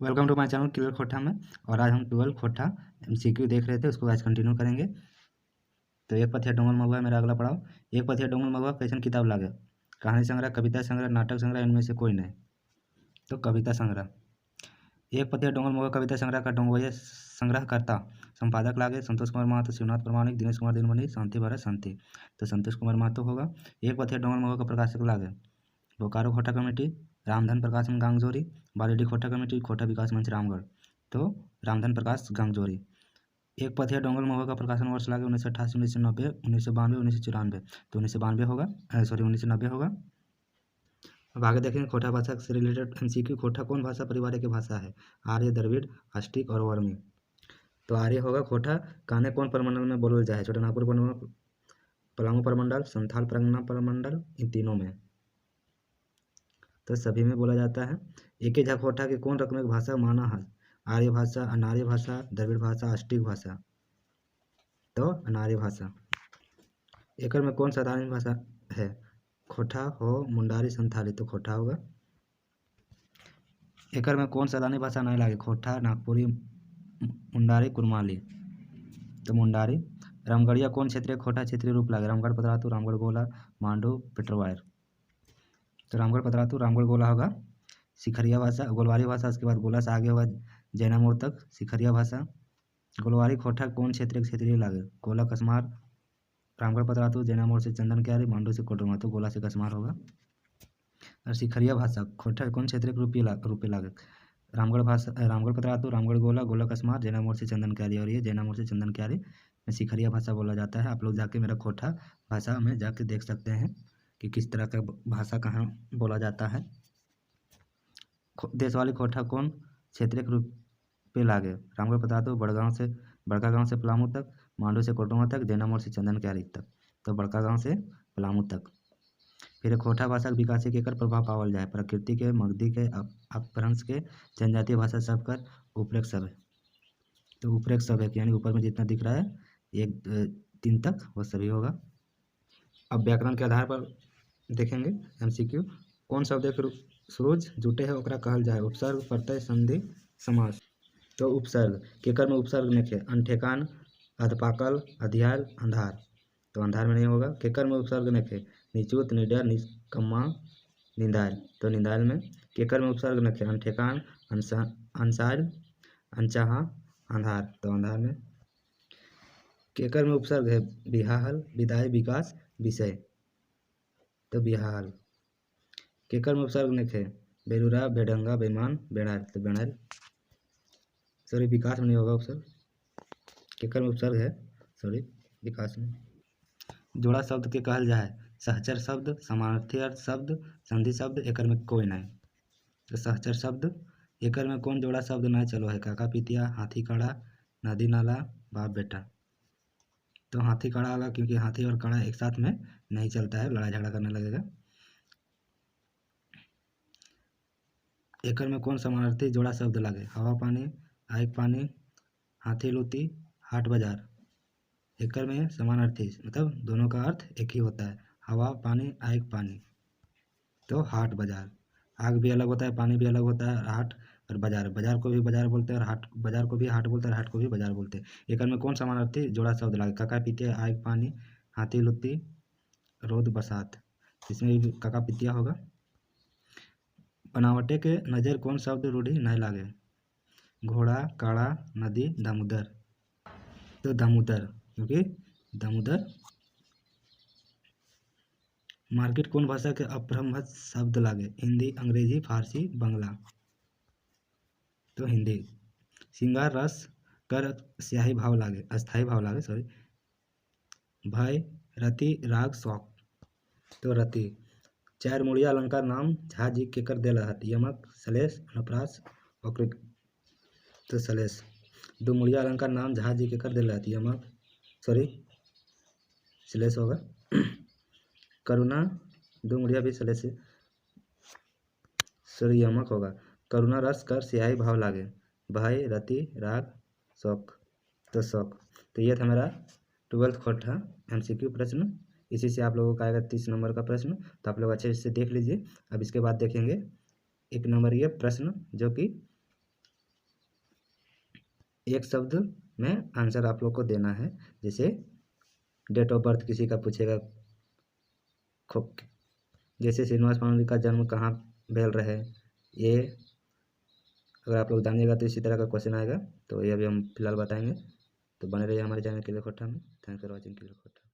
Welcome to my channel clear खोटा में। और आज हम 12 खोटा एमसीक्यू देख रहे थे, उसको आज कंटिन्यू करेंगे। तो एक पथिया डोंगल महुआ मेरा अगला पड़ाव। एक पथिया डोंगल महुआ कैसन किताब लागे? कहानी संग्रह, कविता संग्रह, नाटक संग्रह, इनमें से कोई नहीं। तो कविता संग्रह। एक पथिया डोंगल महुआ कविता संग्रह का डोंगवैया संग्रहकर्ता संपादक लागे संतोष कुमार महतो, शिवनाथ प्रमाणिक, दिनेश कुमार दिनमणि, शांति भरत शांति। तो संतोष कुमार महतो होगा। एक पथिया डोंगल महुआ का प्रकाशक लागे बोकारो खोटा कमेटी, रामधन प्रकाशन गांगजोरी, बालीडी खोटा कमेटी, खोटा विकास मंच रामगढ़। तो रामधन प्रकाश गांगजोरी। एक पथिया डोंगल महुआ का प्रकाशन वर्ष लागे 1988, 1990, 1992, 1994। तो 1992 होगा, 1990 होगा। अब आगे देखेंगे खोटा भाषा से रिलेटेड एमसीक्यू। खोटा कौन भाषा परिवार की भाषा है? आर्य, द्रविड़, अस्टिक और वर्मी। तो आर्य होगा। खोटा काने कौन प्रमंडल में बोलल जाए? छोटा नागपुर प्रमंडल, पलामू प्रमंडल, संथाल परगना प्रमंडल, इन तीनों में। तो सभी में बोला जाता है। एक ही खोटा के कौन रकम भाषा माना है? आर्य भाषा, अनार्य भाषा, द्रविड़ भाषा, अस्टिक भाषा। तो अनार्य भाषा। एकर में कौन साधारण भाषा है? खोटा हो, मुंडारी, संथाली। तो खोटा होगा। एकर में कौन साधारण भाषा नहीं लागे? खोटा, नागपुरी, मुंडारी, कुरमाली। तो मुंडारी। रामगढ़िया कौन क्षेत्रीय खोटा क्षेत्रीय रूप लागे? रामगढ़ पतरातू, रामगढ़ गोला, मांडू, पेट्रोवायर। तो रामगढ़ पतरातू, रामगढ़ गोला होगा। सिखरिया भाषा, गोलवारी भाषा, उसके बाद गोला से आगे होगा जैनामोड़ तक सिखरिया भाषा। गोलवारी खोटा कौन क्षेत्रीय लागे? गोला कसमार, रामगढ़ पतरातू, जैनामोड़ से चंदन क्यारी, मांडू से कोडरमा। तो गोला से कसमार होगा। और सिखरिया भाषा खोटा कौन क्षेत्रीय रूपे लागे? रामगढ़ भाषा, रामगढ़ पतरातू, रामगढ़ गोला, गोला कसमार, जैनामोड़ से चंदन क्यारी। और ये जैनामोड़ से चंदन क्यारी में सिखरिया भाषा बोला जाता है। आप लोग जाके मेरा खोटा भाषा में जाके देख सकते हैं कि किस तरह का भाषा कहाँ बोला जाता है। देशवाली खोटा कौन क्षेत्रीय रूप पे लागे? रामगढ़ पतरातू, बड़का गांव से पलामू तक, मांडू से कोडरमा तक, जैनामोड़ से चंदन क्यारी तक। तो बड़का गांव से पलामू तक। फिर खोटा भाषा के विकास के एकर प्रभाव पावल जाए? प्रकृति के, मगधी के, अपभ्रंश के, जनजातीय भाषा सब कर उपरेख सब है। तो उपरेख सब है यानी ऊपर में जितना दिख रहा है 1, 3 तक वो सभी होगा। अब व्याकरण के आधार पर देखेंगे एमसीक्यू। कौन शब्द के सूरज जुटे है ओकरा कहल जाए? उपसर्ग, प्रत्यय, संधि, समास। तो उपसर्ग। केकर में उपसर्ग लिखे? अनठेकान, अधपाकल, अधियाल, अंधार। तो अंधार में नहीं होगा। केकर में उपसर्ग लिखे? निचुत, निडर, निकम्मा, निंदायल। तो निंदायल में। केकर में उपसर्ग लिखे? अनठेकान, अंसार, अनचाहा, अंधार। तो अंधार में। केकर में उपसर्ग है? बिहाहल, विदाई, विकास, विषय। तो बिहाहल। केकर में उपसर्ग लिखे? बेरुरा, बेढंगा, बेमान, बेड़ार। तो बेड़ार। सॉरी, विकास में नहीं होगा उपसर्ग। केकर में उपसर्ग है? सॉरी, विकास में। जोड़ा शब्द के कहल जाए? सहचर शब्द, समानार्थी अर्थ शब्द, संधि शब्द। एकर में कोई नहीं। तो सहचर शब्द। एकर में कौन जोड़ा शब्द नहीं चलो है? काका पितिया, हाथी कड़ा, नदी नाला, बाप बेटा। तो हाथी कड़ा होगा क्योंकि हाथी और कड़ा एक साथ में नहीं चलता है, लड़ाई झगड़ा करने लगेगा। एकर में कौन समानार्थी जोड़ा शब्द लगे? हवा पानी, आग पानी, हाथी लूती, हाट बाजार। एकर में समानार्थी मतलब दोनों का अर्थ एक ही होता है, हवा पानी, आग पानी। तो हाट बाजार। आग भी अलग होता है, पानी भी अलग होता है, हाट और बाजार। बाजार को भी बाजार बोलते हैं और हाट, बाजार को भी हाट बोलते हैं और हाट को भी बाजार बोलते हैं। एकर में कौन समानार्थी जोड़ा शब्द लगे? काका पितिया, आग पानी, हाथी लुत्ती, रोद बसात। इसमें भी काका पितिया होगा। बनावटे के नज़र कौन शब्द रूढ़ी नहीं लागे? घोड़ा, काड़ा, नदी, दामोदर। तो दामोदर क्योंकि दामोदर। मार्केट कौन भाषा के अपभ्रंश शब्द लागे? हिंदी, अंग्रेजी, फारसी, बंगला। तो हिंदी। श्रृंगार रस कर स्याही भाव लागे, अस्थाई भाव लागे, सॉरी। भय, रति, राग, शौक। तो रति। चार मुड़िया अलंकार नाम झा जी केकर देला हत? यमक, सलेश, अनुप्रास, वक्रिक। तो सलेश। दो मुड़िया अलंकार नाम झा जी केकर देला हत? यमक, सॉरी, सलेश होगा। करुणा, दो मुड़िया भी सलेश, सॉरी, यमक होगा। करुणा रस कर स्याही भाव लागे, भय, रति, राग, शौक। तो शौक। तो ये था मेरा 12th खोटा एमसीक्यू प्रश्न। इसी से आप लोगों का आएगा 30 नंबर का प्रश्न। तो आप लोग अच्छे से देख लीजिए। अब इसके बाद देखेंगे 1 नंबर ये प्रश्न जो कि एक शब्द में आंसर आप लोग को देना है। जैसे डेट ऑफ बर्थ किसी का पूछेगा, जैसे श्रीनिवास पाणिनि का जन्म कहाँ भेल रहे, ये अगर आप लोग जानिएगा तो इसी तरह का क्वेश्चन आएगा। तो ये अभी हम फिलहाल बताएंगे। तो बने रहिए हमारे चैनल क्लियर खोटा में। थैंक्स फॉर वॉचिंग क्लियर खोटा।